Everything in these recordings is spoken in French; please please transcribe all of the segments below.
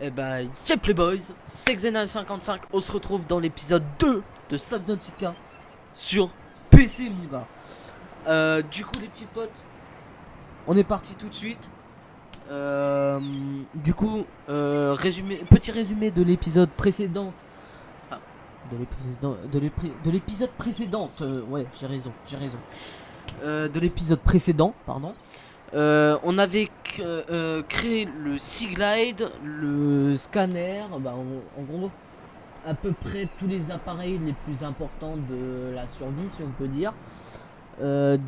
Eh ben, yep les boys, c'est Xenal55, on se retrouve dans l'épisode 2 de Subnautica sur PC mon gars. Du coup les petits potes, on est parti tout de suite. Petit résumé de l'épisode précédent. Ah, de l'épisode précédent, ouais j'ai raison. De l'épisode précédent, pardon. On avait créé le Sea Glide, le scanner, bah, en gros à peu près tous les appareils les plus importants de la survie si on peut dire. On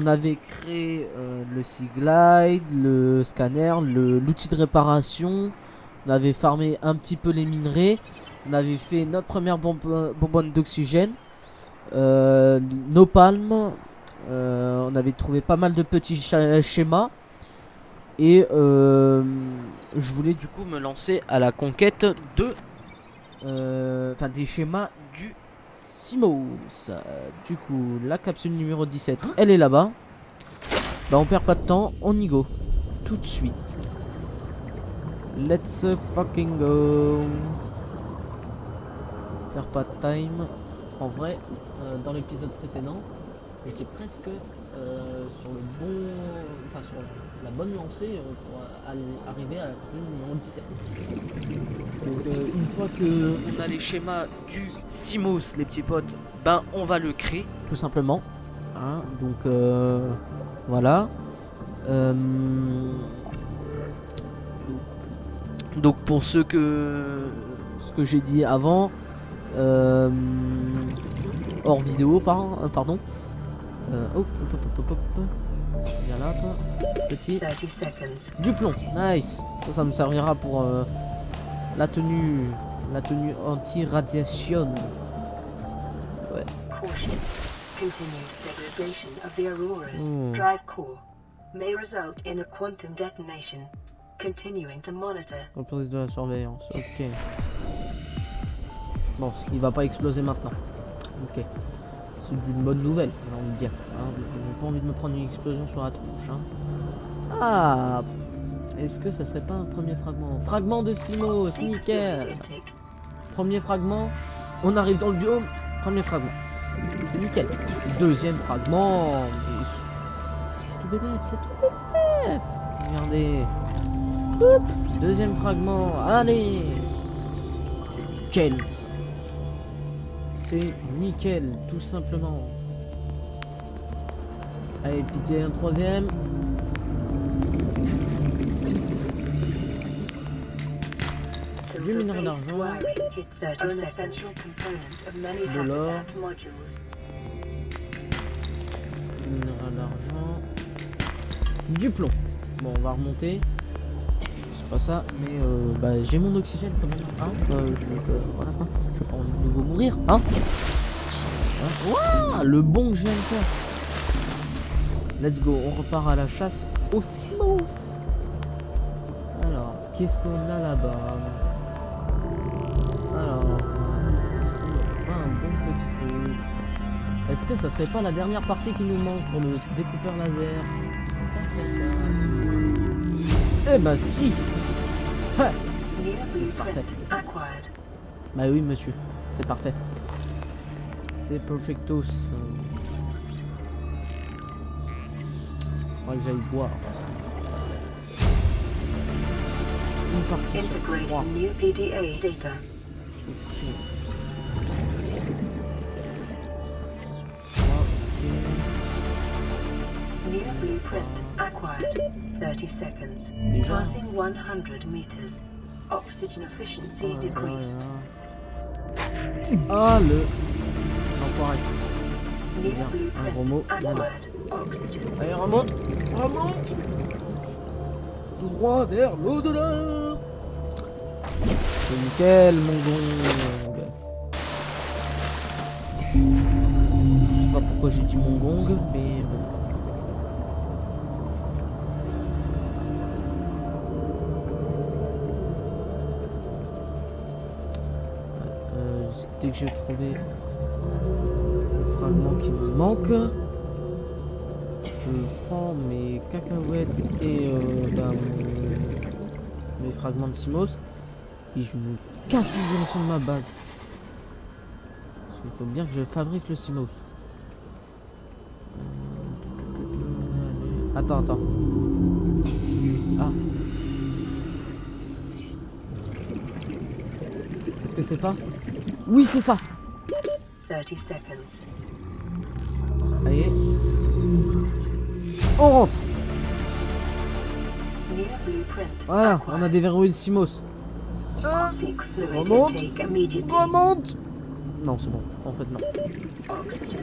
avait créé le Sea Glide, le scanner, l'outil de réparation. On avait farmé un petit peu les minerais. On avait fait notre première bonbonne d'oxygène, nos palmes. On avait trouvé pas mal de petits schémas. Et je voulais du coup me lancer à la conquête de des schémas du Simos. Du coup la capsule numéro 17 elle est là-bas. Bah on perd pas de temps, on y go tout de suite. Let's fucking go. Perd pas de time. En vrai dans l'épisode précédent j'étais presque sur le bon, sur la bonne lancée pour arriver à la capsule numéro 17. Donc une fois que on a les schémas du Simos les petits potes, ben on va le créer tout simplement. Hein, donc voilà. Donc pour ce que j'ai dit avant, hors vidéo pardon. Viens là toi. Petit. Du plomb, nice. Ça me servira pour la tenue anti-radiation. Ouais. Continued degradation of the Aurora's drive core may result in a quantum detonation. Continuing to monitor. Reprise de la surveillance, ok. Bon, il va pas exploser maintenant. Ok. C'est une bonne nouvelle, j'ai envie de dire. Hein, j'ai pas envie de me prendre une explosion sur la tronche. Hein. Ah, est-ce que ça serait pas un premier fragment? Fragment de Simos, nickel. Premier fragment, on arrive dans le biome. Premier fragment, c'est nickel. Deuxième fragment, c'est tout bénef, c'est tout bénef. Regardez. Oup. Deuxième fragment, allez. C'est nickel. C'est nickel, tout simplement. Allez, pitié, un troisième. Du minerai d'argent. De l'or. Du minerai d'argent. Du plomb. Bon, on va remonter. C'est pas ça, mais j'ai mon oxygène quand même. Hein, voilà. Je vais pas envie de nouveau mourir, hein. Waouh, le bon que je viens de faire. Let's go, on repart à la chasse au Simos. Alors, qu'est-ce qu'on a là-bas? Alors, est-ce qu'on a pas un bon petit truc? Est-ce que ça serait pas la dernière partie qui nous manque pour le découpeur laser? Eh ben si. Ouais. C'est parfait. Bah oui monsieur, c'est parfait. C'est perfectos. Faudrait que j'aille boire. Une partie sur 3. New PDA data. New blueprint acquired. 30 seconds. Passing 100 meters. Oxygen efficiency decreased. Ah le enfoiré. New Bien, un gros blueprint mot. acquired. Oxygen. Allez remonte. Tout droit vers l'au-delà. C'est nickel mon gong. Je sais pas pourquoi j'ai dit mon gong, mais bon. Dès que j'ai trouvé le fragment qui me manque, je prends mes cacahuètes et mes fragments de Simos. Et je me casse en direction de ma base. Il faut bien que je fabrique le Simos. Attends. Ah. Est-ce que c'est pas? Oui, c'est ça. 30 seconds. Allez. On rentre. Near blueprint. Voilà, on acquired. a déverrouillé le Simos. Seek fluid Remonte. intake immediately. Remonte. Non, c'est bon. En fait, non. Oxygen.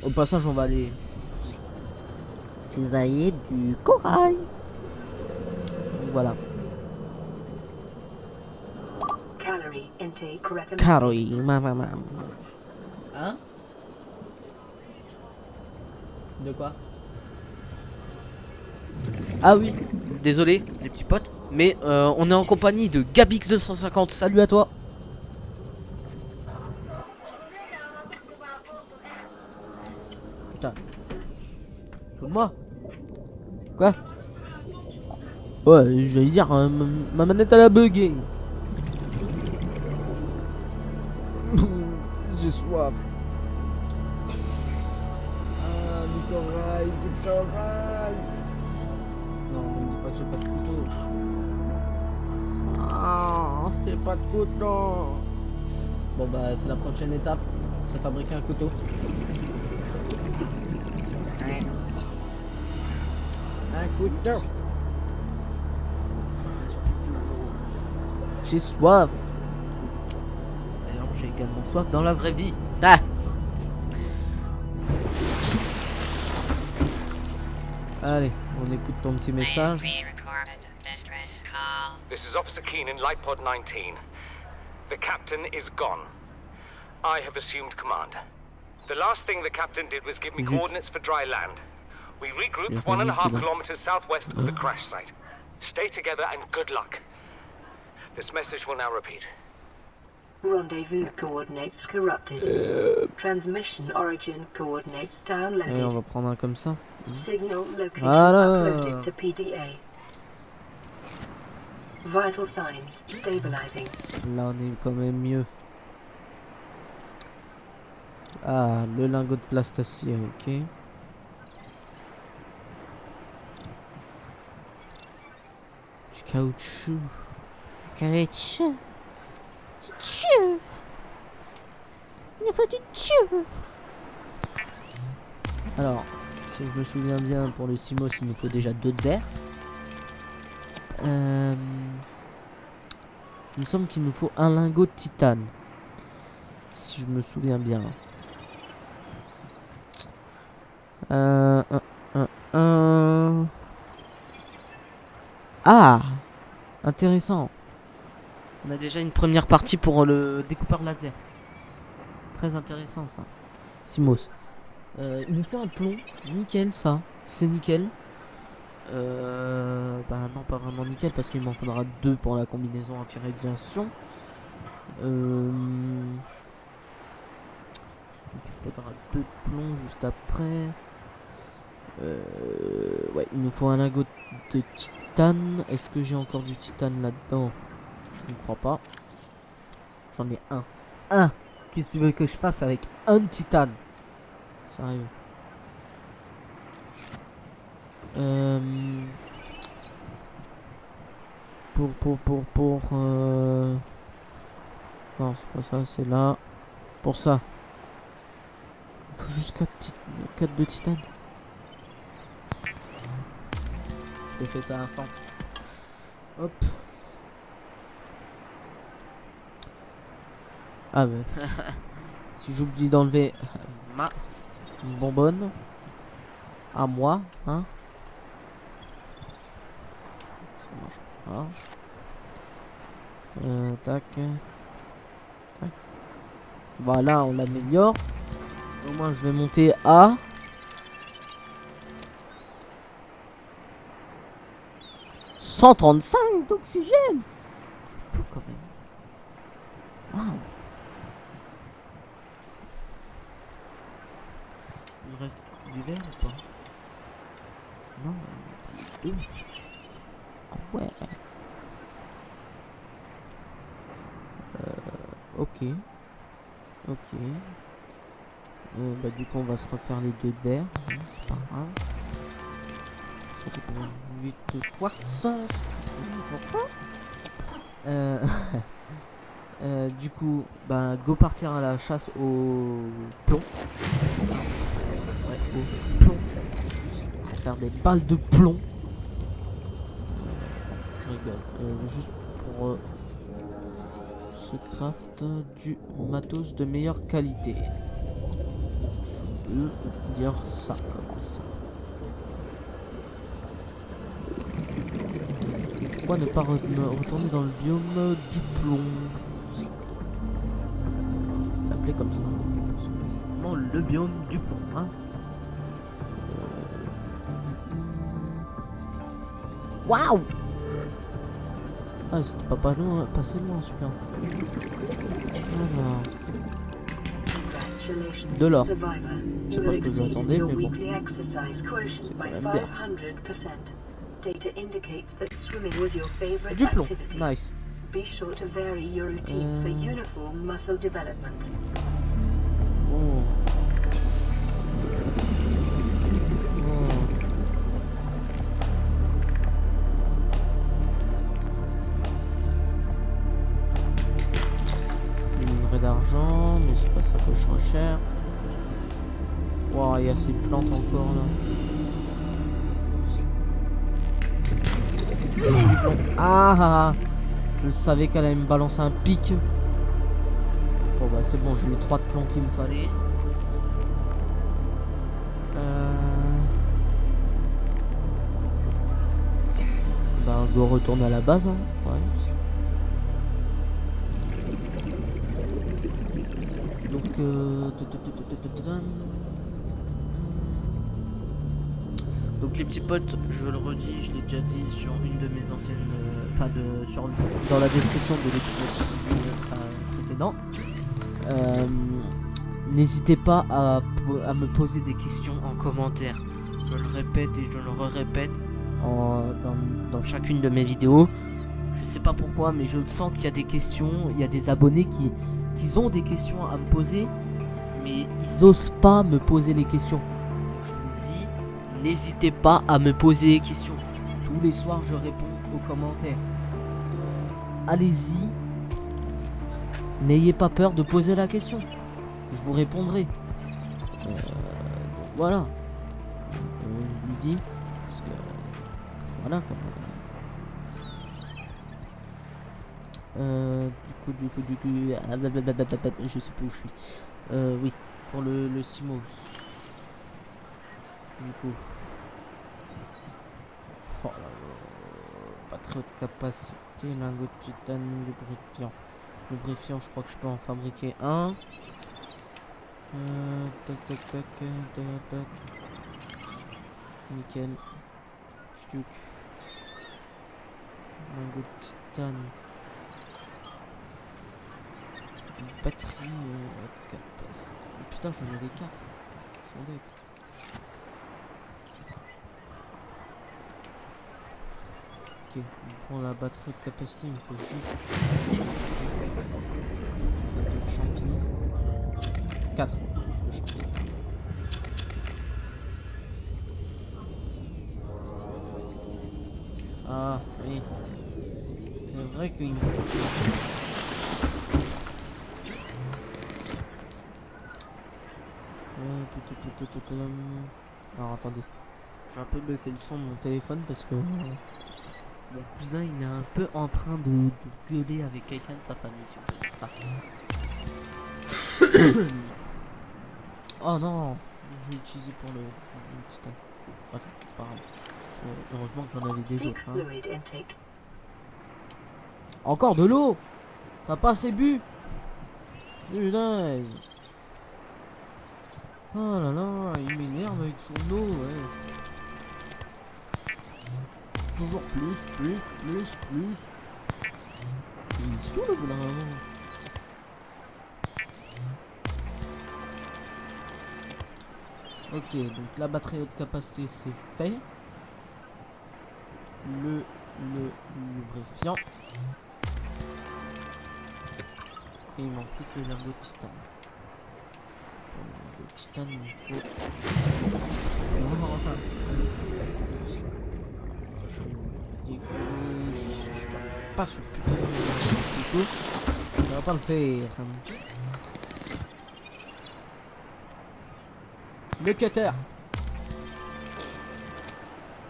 Au passage, on va aller cisailler du corail. Voilà. Calorie intake recommended. Calorie, maman. Hein? De quoi? Ah oui, désolé les petits potes, mais on est en compagnie de Gabix250. Salut à toi. Putain. Soude-moi. Quoi? Ouais, j'allais dire, ma manette elle a bugué. J'ai soif. Ah, du corail. Non, ne me dis pas que j'ai pas de couteau. Ah, j'ai pas de couteau. Bon bah, c'est la prochaine étape. C'est fabriquer un couteau. Un couteau. J'ai soif. D'ailleurs, j'ai également soif dans la vraie vie. Ah. Allez, on écoute ton petit message. This is Officer Keenan, Lightpod 19. The captain is gone. I have assumed command. The last thing the captain did was give me coordinates for dry land. We regrouped 1.5 kilometers southwest of the crash site. Stay together and good luck. This message will now repeat. Rendezvous coordinates corrupted. Transmission origin coordinates Et on downloaded. va prendre un comme ça. Signal location Voilà. uploaded to PDA. Vital signs stabilizing. Là, on est quand même mieux. Ah, le lingot de plastacier, ok. Du caoutchouc. Caoutchouc. Du tchou. Il faut du tchou. Alors, si je me souviens bien, pour le Simos, il nous faut déjà 2 de verre. Il me semble qu'il nous faut un lingot de titane. Si je me souviens bien. Ah, intéressant. On a déjà une première partie pour le découpeur laser. Très intéressant ça. Simos. Il nous faut un plomb. Nickel ça. C'est nickel. Bah non, pas vraiment nickel parce qu'il m'en faudra 2 pour la combinaison anti-radiation. Donc il faudra 2 plombs juste après. Ouais, il nous faut un lingot de titane. Est-ce que j'ai encore du titane là-dedans? Je ne crois pas. J'en ai un. Qu'est-ce que tu veux que je fasse avec un titane? Sérieux. Non, c'est pas ça, c'est là. Pour ça. Il faut juste 4 de titane. Je fais ça à l'instant. Hop. Ah ben. Si j'oublie d'enlever ma bonbonne. À moi, hein. Ça marche pas. Tac. Tac. Voilà, on l'améliore. Au moins, je vais monter à 135 d'oxygène. C'est fou quand même. Waouh. C'est fou. Il me reste du verre ou pas? Non, les deux. Ah ouais. Ok. Ok. Bah du coup on va se refaire les deux de verre. C'est pas grave. Ça fait combien? 8 quartz. Du coup, bah go partir à la chasse au plomb. Ouais, au plomb. Faire des balles de plomb. Je rigole. Juste pour se craft du matos de meilleure qualité. Je peux dire ça comme ça. Pourquoi ne pas retourner dans le biome du plomb? L'appeler comme ça. C'est vraiment le biome du plomb, hein. Waouh! Ah, c'était pas loin, passé loin celui-là. Alors. De l'or. Je sais pas ce que j'attendais, mais bon. C'est quand même bien. Du plomb, nice. Be sure to vary your routine for uniform muscle development. Oh. D'argent, mais c'est pas ça que je recherche. Wow, il y a ces plantes encore là. Ah, je savais qu'elle allait me balancer un pic. Bon bah c'est bon, j'ai les 3 de plomb qu'il me fallait. Bah on doit retourner à la base, hein. Ouais. Donc donc les petits potes, je le redis, je l'ai déjà dit sur une de mes anciennes, dans la description de l'épisode précédent. N'hésitez pas à me poser des questions en commentaire. Je le répète et je le répète dans chacune de mes vidéos. Je sais pas pourquoi, mais je sens qu'il y a des questions, il y a des abonnés qui ont des questions à me poser, mais ils osent pas me poser les questions. Je vous dis, n'hésitez pas à me poser les questions. Tous les soirs, je réponds aux commentaires. Allez-y. N'ayez pas peur de poser la question. Je vous répondrai. Donc voilà. Je lui dis. Parce que... voilà quoi. Du coup, je sais plus où je suis. Oui, pour le Simo. Du coup. Oh là là. Pas très haute capacité, lingot de titane, lubrifiant. Lubrifiant, je crois que je peux en fabriquer un. Tac. Nickel. Ch'tuk. Lingot de titane. Batterie capacité. Putain, j'en avais 4. Son deck. Ok, pour la batterie de capacité, il faut juste un peu de champi. 4 de champi. Ah, oui. C'est vrai qu'il me alors attendez, je vais un peu baisser le son de mon téléphone parce que mon cousin il est un peu en train de gueuler avec quelqu'un de sa famille sur ça. Oh non, je vais utiliser pour le titane. Bref, c'est pas grave. Heureusement que j'en avais des autres. Hein. Encore de l'eau. T'as pas assez bu? Putain. Oh là là, il m'énerve avec son eau, ouais. Toujours plus. Il me saoule au bout d'un moment. Ok, donc la batterie haute capacité c'est fait. le lubrifiant. Et il manque plus que le lingot de titane. Pour le lingot de titane, il me faut... Je fais pas ce putain de couteau. Ça va pas le faire. Le cutter.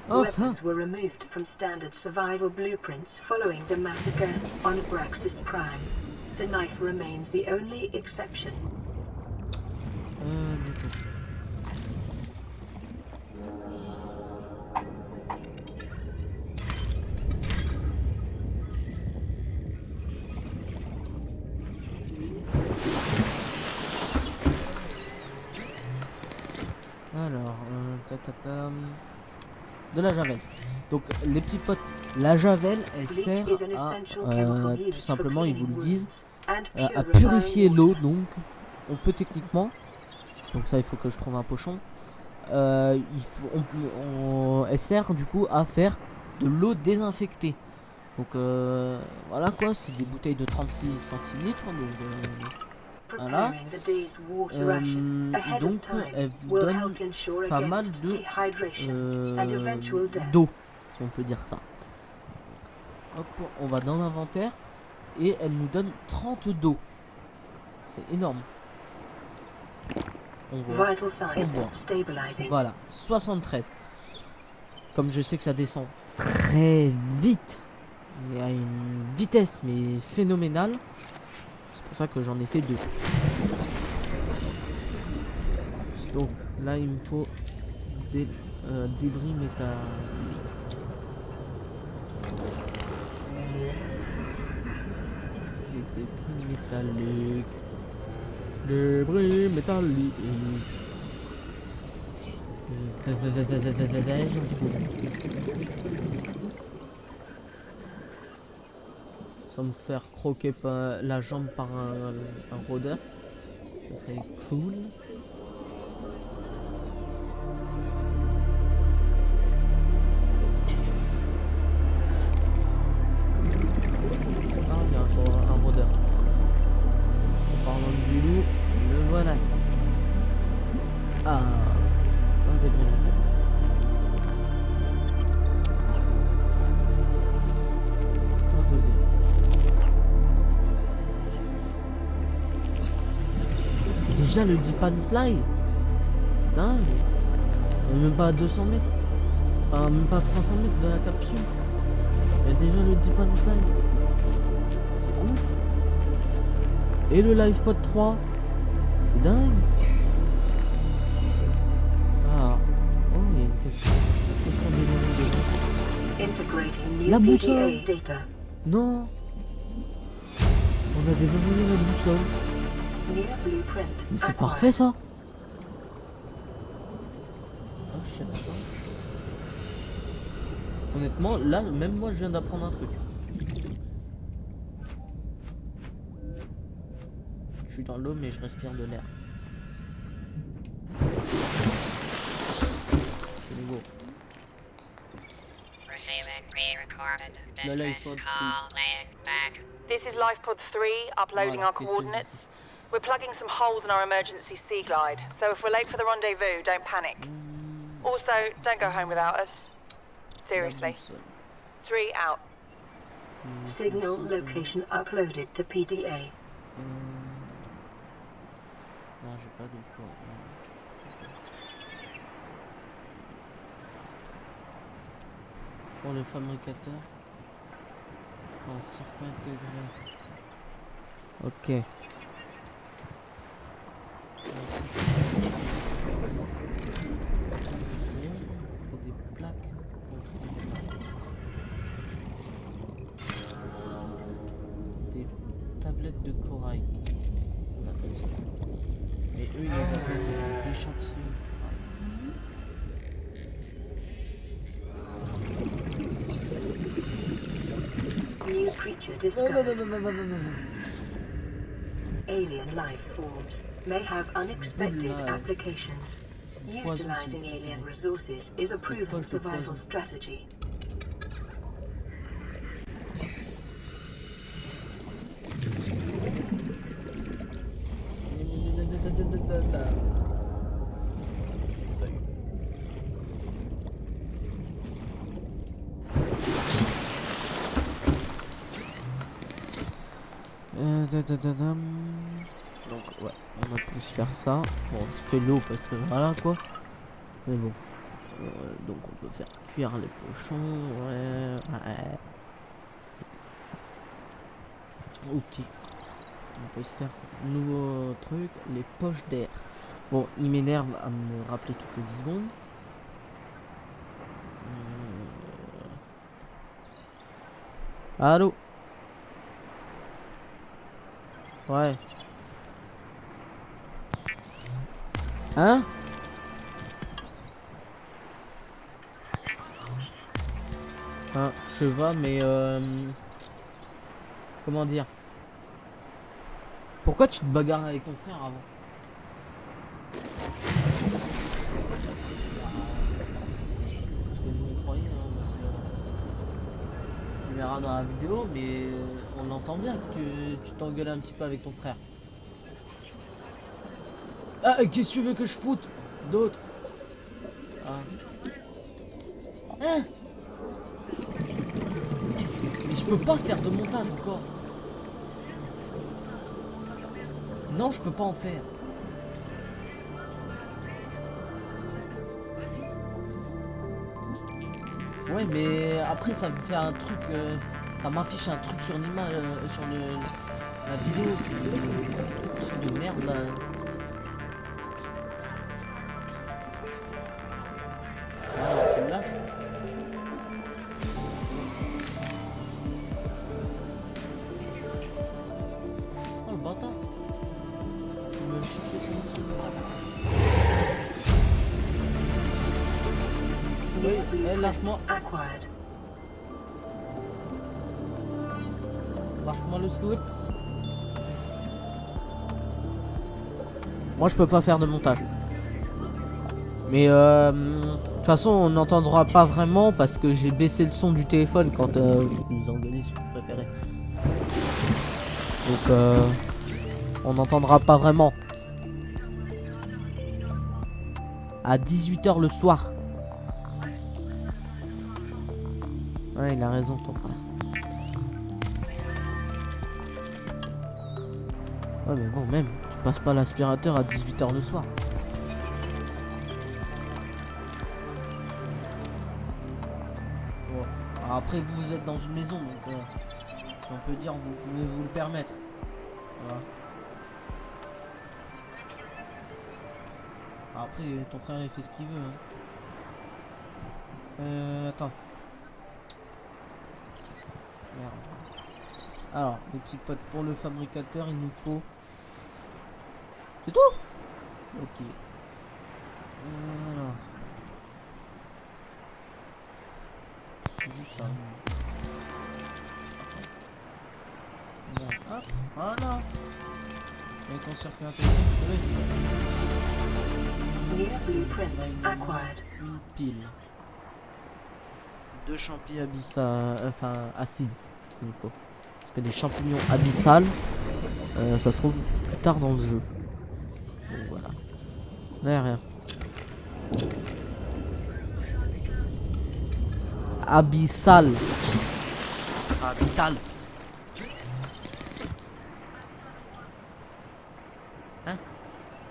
Enfin. Weapons were removed from standard survival blueprints following the massacre on Braxis Prime. The knife remains the only exception. D'accord. Alors, de la javel. Donc les petits potes, la javel elle sert à tout simplement, ils vous le disent, à purifier l'eau. Donc on peut techniquement, donc ça il faut que je trouve un pochon, elle sert du coup à faire de l'eau désinfectée. Donc voilà quoi, c'est des bouteilles de 36 centilitres. Donc voilà. Donc elle vous donne pas mal d'eau, si on peut dire ça. Hop, on va dans l'inventaire et elle nous donne 30 d'eau. C'est énorme. On voit. Voilà, 73. Comme je sais que ça descend très vite, mais à une vitesse mais phénoménale. C'est pour ça que j'en ai fait 2. Donc là il me faut des débris métalliques. Des débris métalliques. Débris métalliques. Sans me faire croquer la jambe par un rôdeur, ça serait cool. Ah, il y a encore un rôdeur. En parlant du loup, le voilà. Ah, un débris. Déjà le Deep Pan Slide, c'est dingue. On est même pas à 200 mètres, enfin même pas à 300 mètres de la capsule. Il y a déjà le Deep Pan Slide. C'est ouf. Et le LivePod 3, c'est dingue. Ah, oh il y a une question. Qu'est-ce qu'on est? La boussole. Non. On a déverrouillé la boussole. Mais c'est parfait ça. Oh, je sais pas. Honnêtement, là, même moi, je viens d'apprendre un truc. Je suis dans l'eau, mais je respire de l'air. C'est nouveau. Le LivePod 3. This is LivePod 3, uploading our coordinates. We're plugging some holes in our emergency sea glide, so if we're late for the rendezvous, don't panic. Also, don't go home without us. Seriously. 3 out. Signal location uploaded to PDA. Non, j'ai pas de quoi. Pour le fabricateur. Enfin, circuit intégré. Ok. Il faut des plaques contre des tablettes de corail, on appelle ça. Et eux ils les appellent des échantillons. New creature discovered. Alien life forms may have unexpected applications. Utilizing alien resources is a proven survival strategy. Donc ouais, on va plus faire ça. Bon, c'est fait l'eau parce que voilà quoi. Mais bon. Donc on peut faire cuire les pochons. Ouais. Ok. On peut se faire nouveau truc. Les poches d'air. Bon, il m'énerve à me rappeler toutes les 10 secondes. Allô? Ouais. Hein? Ah, je vois, mais comment dire? Pourquoi tu te bagarres avec ton frère avant? Ce que vous croyez, hein, parce que tu verras dans la vidéo, mais on entend bien que tu t'engueules un petit peu avec ton frère. Ah, qu'est-ce que tu veux que je foute d'autre? Ah. Hein? Mais je peux pas faire de montage encore. Non, je peux pas en faire. Ouais, mais après ça me fait un truc, ça m'affiche un truc sur l'image, sur la vidéo, c'est un truc de merde là. Voilà, tu le lâches. Oh le bâtard. Tu me chiffres sur le truc. Oui, lâche-moi. Acquired. Lâche-moi le slip. Moi je peux pas faire de montage. Mais de toute façon on n'entendra pas vraiment parce que j'ai baissé le son du téléphone quand vous engueulez si vous préférez. Donc on n'entendra pas vraiment. À 18 h le soir. Ouais, il a raison ton frère. Ouais mais bon, même tu passes pas l'aspirateur à 18 h le soir. Bon. Alors après vous êtes dans une maison donc si on peut dire vous pouvez vous le permettre. Voilà. Après ton frère il fait ce qu'il veut hein. Attends. Merde. Alors les petits potes pour le fabricateur il nous faut. C'est tout. Ok. Alors. Juste ça. Bon, hop, voilà. Et ton circuit intégré, je te l'ai dit. New blueprint acquired. Une pile. 2 champignons abyssales, enfin acides, il nous faut. Parce que les champignons abyssales, ça se trouve plus tard dans le jeu. Donc voilà. Là, rien. Abyssal. Abyssal. Hein?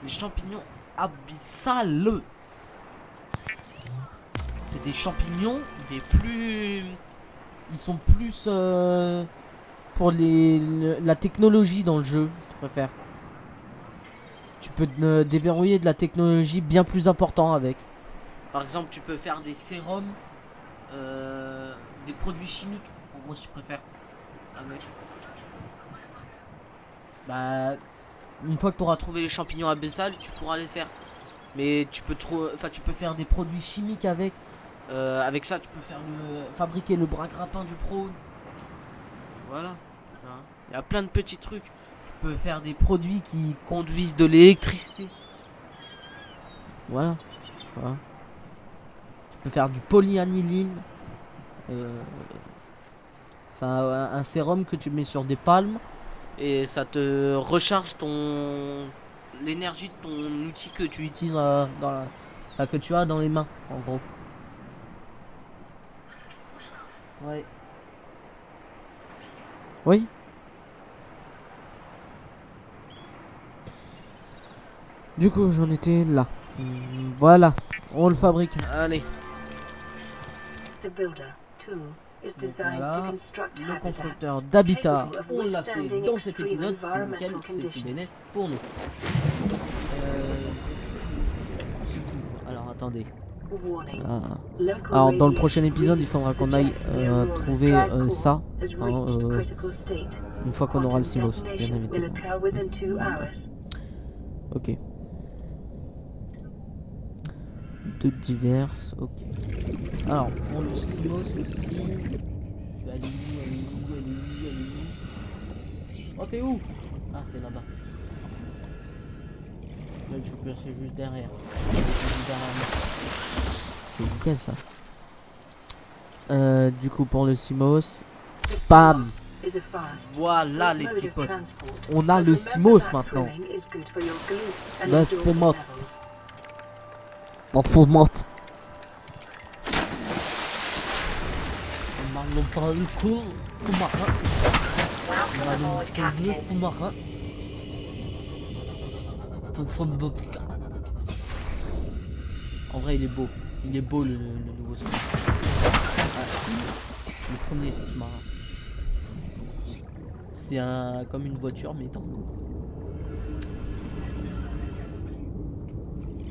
Les champignons abyssales. C'est des champignons, mais plus... Ils sont plus pour la technologie dans le jeu, si tu préfères. Tu peux déverrouiller de la technologie bien plus important avec. Par exemple, tu peux faire des sérums, des produits chimiques, en gros, si tu préfères. Avec. Bah, une fois que tu auras trouvé les champignons abyssales, tu pourras les faire. Mais tu peux tu peux faire des produits chimiques avec. Avec ça, tu peux faire fabriquer le bras grappin du pro. Voilà. Il y a plein de petits trucs. Tu peux faire des produits qui conduisent de l'électricité. Voilà. Voilà. Tu peux faire du polyaniline. C'est un sérum que tu mets sur des palmes. Et ça te recharge l'énergie de ton outil que tu utilises que tu as dans les mains, en gros. Ouais. Oui. Du coup, j'en étais là. Voilà, on le fabrique. Allez. The builder, too, is Donc designed to voilà, construct le habitats constructeur d'habitat, capable of on l'a fait withstanding dans cet extreme épisode, c'est nickel, environmental c'est tout conditions. bénéf pour nous. Du coup, alors attendez. Warning. Là. Local Alors dans le prochain radiation épisode, il faudra qu'on aille suggests the Aurora's trouver drive core ça. has reached critical state. Une fois qu'on aura le Quantum Simos, bien detonation will évidemment. occur within 2 hours. Ok. De diverses, ok. Alors, pour le Simos aussi. Elle est où? Oh, t'es où? Ah, t'es là-bas. Là, je peux passer juste derrière. C'est nickel ça. Du coup, pour le Simos. Bam! Is a fast, Voilà safe les mode petits of potes. transport. On a But le remember Simos that maintenant. swimming is good for your glutes and Là, endorphin c'est mort. levels. Dans ton montre. On m'a pas le coup. On m'a pas. On m'a le coup. On m'a pas. En vrai, il est beau. Il est beau le nouveau sous. Le premier sous-marin. C'est comme une voiture mais dans l'eau.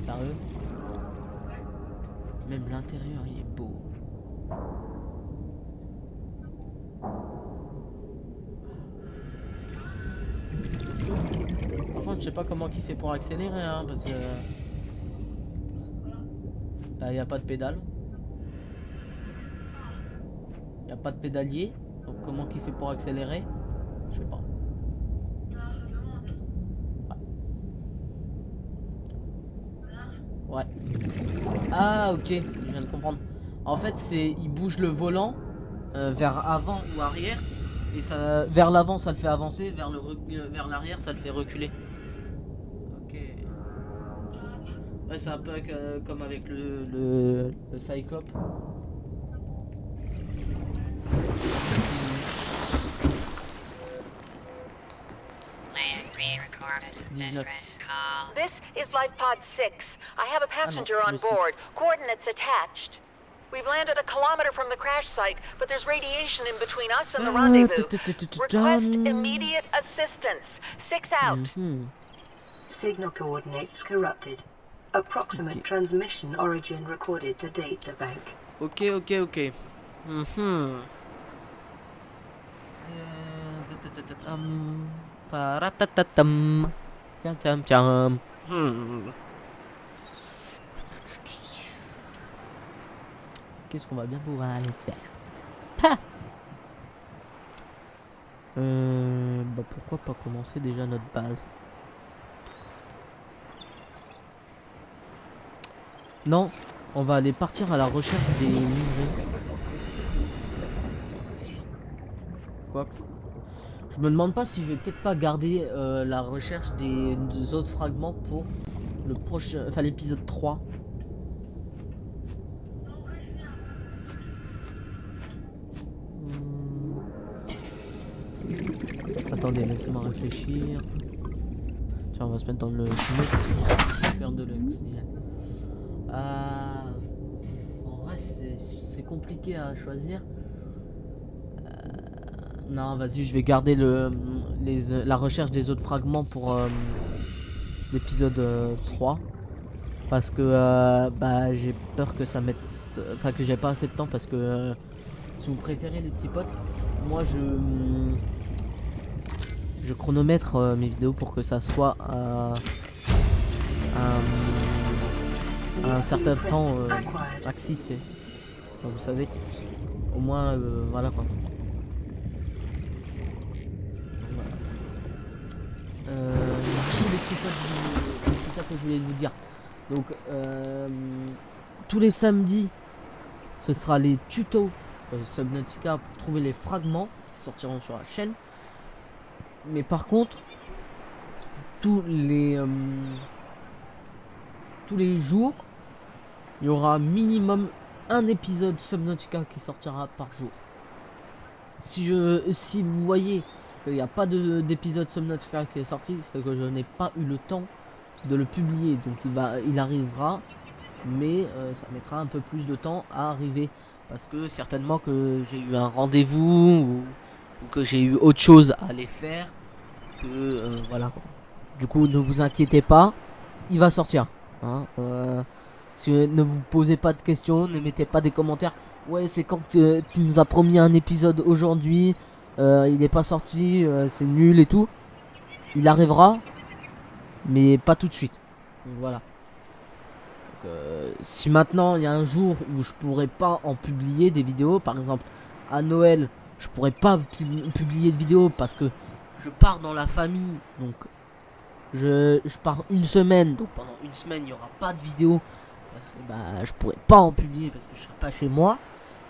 Sérieux? Même l'intérieur il est beau. Par contre je sais pas comment il fait pour accélérer hein, parce que bah, y a pas de pédale. Y a pas de pédalier. Donc comment qu'il fait pour accélérer? Je sais pas. Ouais. Ah ok, je viens de comprendre. En fait c'est il bouge le volant vers avant ou arrière et ça vers l'avant ça le fait avancer, vers l'arrière ça le fait reculer. Ok. Ouais c'est un peu comme avec le Cyclope. This is Life Pod 6. I have a passenger on le six. board. Coordinates attached. We've landed a kilometer from the crash site, but there's radiation in between us and the rendezvous. Request immediate assistance. 6 out. Signal coordinates corrupted. Approximate transmission origin recorded to data bank. Ok. Paratatam. Tiens. Qu'est-ce qu'on va bien pouvoir aller faire? Bah pourquoi pas commencer déjà notre base? Non, on va aller partir à la recherche des minerais. Quoique. Je me demande pas si je vais peut-être pas garder la recherche des autres fragments pour le prochain, enfin l'épisode 3. Attendez, laissez-moi réfléchir. Tiens, on va se mettre dans le faire de l'oxygène. En vrai, c'est compliqué à choisir. Non, vas-y, je vais garder la recherche des autres fragments pour l'épisode 3. Parce que bah, j'ai peur que ça mette. Enfin, que j'ai pas assez de temps. Parce que si vous préférez les petits potes, moi je chronomètre mes vidéos pour que ça soit à un certain temps maxi, tu sais. Enfin, vous savez. Au moins, voilà quoi. Tous les petits potes, c'est ça que je voulais vous dire. Donc tous les samedis ce sera les tutos Subnautica pour trouver les fragments qui sortiront sur la chaîne. Mais par contre tous les jours il y aura minimum un épisode Subnautica qui sortira par jour. Si vous voyez qu'il n'y a pas d'épisode Subnautica qui est sorti, c'est que je n'ai pas eu le temps de le publier. Donc il arrivera, mais ça mettra un peu plus de temps à arriver. Parce que certainement que j'ai eu un rendez-vous ou que j'ai eu autre chose à aller faire. Que voilà. Du coup, ne vous inquiétez pas, il va sortir. Hein, ne vous posez pas de questions, ne mettez pas des commentaires. Ouais, c'est quand tu nous as promis un épisode aujourd'hui, il n'est pas sorti, c'est nul et tout. Il arrivera, mais pas tout de suite. Donc, voilà. Donc, si maintenant il y a un jour où je pourrais pas en publier des vidéos, par exemple à Noël, je pourrais pas publier de vidéos parce que je pars dans la famille, donc je pars une semaine, donc pendant une semaine il n'y aura pas de vidéo parce que bah je pourrais pas en publier parce que je serai pas chez moi.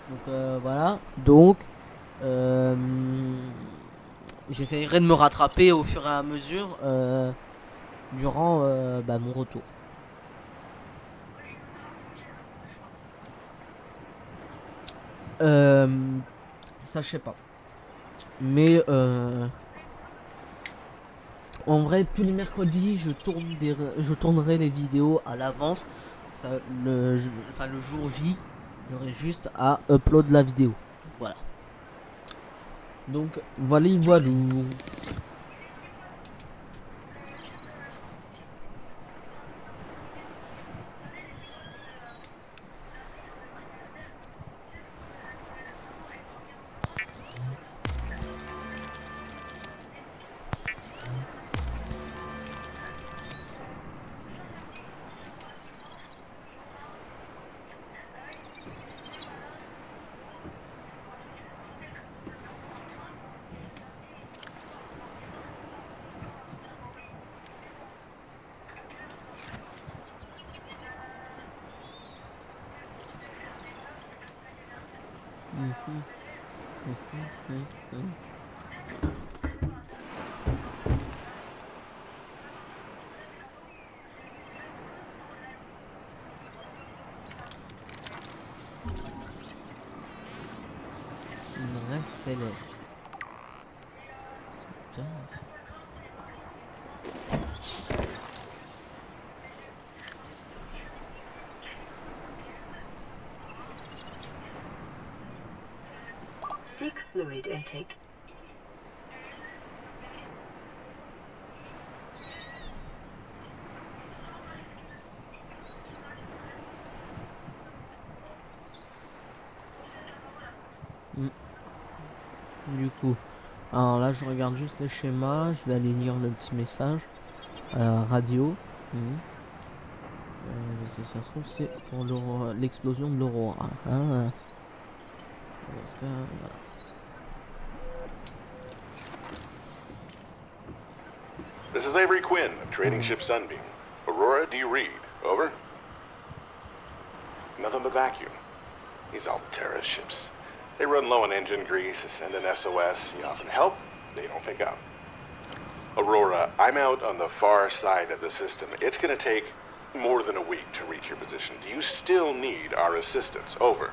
Donc voilà, donc j'essaierai de me rattraper au fur et à mesure durant mon retour. Ça je sais pas, mais en vrai tous les mercredis je tournerai les vidéos à l'avance. Ça, le jour J, j'aurai juste à upload la vidéo. Voilà. Donc voilà. Une race céleste. C'est bien ça. Seek fluid intake. Du coup, alors là je regarde juste les schémas, je vais aller lire le petit message radio. Si ça se trouve c'est pour l'explosion de l'Aurora. Hein. Parce que, voilà. This is Avery Quinn of Trading Ship Sunbeam. Aurora, do you read? Over? Nothing but vacuum. These Alterra ships. They run low on engine grease, send an SOS, you offer to help, they don't pick up. Aurora, I'm out on the far side of the system. It's gonna take more than a week to reach your position. Do you still need our assistance? Over.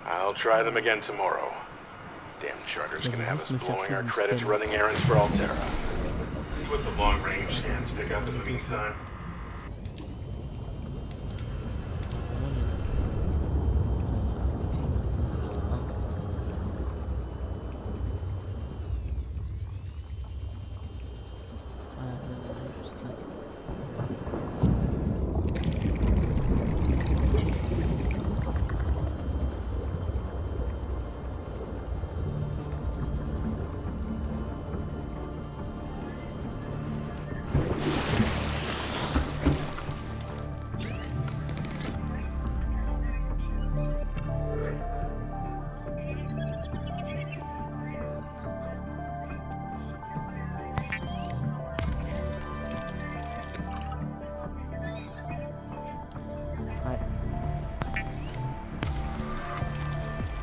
I'll try them again tomorrow. Damn charter's gonna have us blowing our credits running errands for Alterra. See what the long-range scans pick up in the meantime.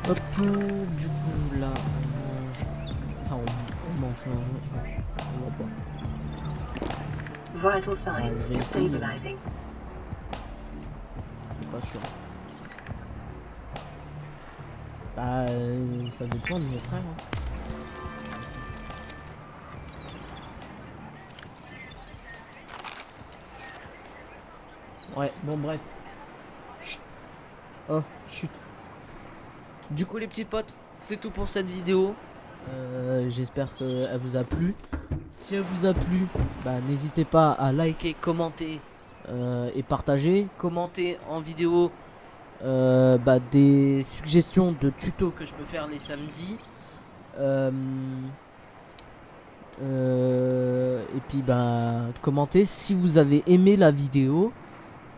Hop, du coup là on mange, on va boire. Vital signs stabilizing. Pas sûr. Ça dépend de mes frères. Ouais, bon bref. Chut. Oh, chut. Du coup les petits potes, c'est tout pour cette vidéo. J'espère qu'elle vous a plu. Si elle vous a plu, bah, n'hésitez pas à liker, commenter et partager. Commentez en vidéo bah, des suggestions de tutos que je peux faire les samedis. Et puis bah, commentez si vous avez aimé la vidéo.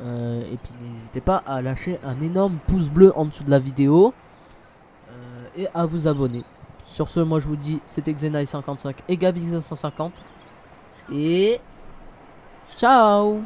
Et puis n'hésitez pas à lâcher un énorme pouce bleu en dessous de la vidéo. Et à vous abonner. Sur ce, moi je vous dis, c'était Xenai55 et Gabi150. Et ciao.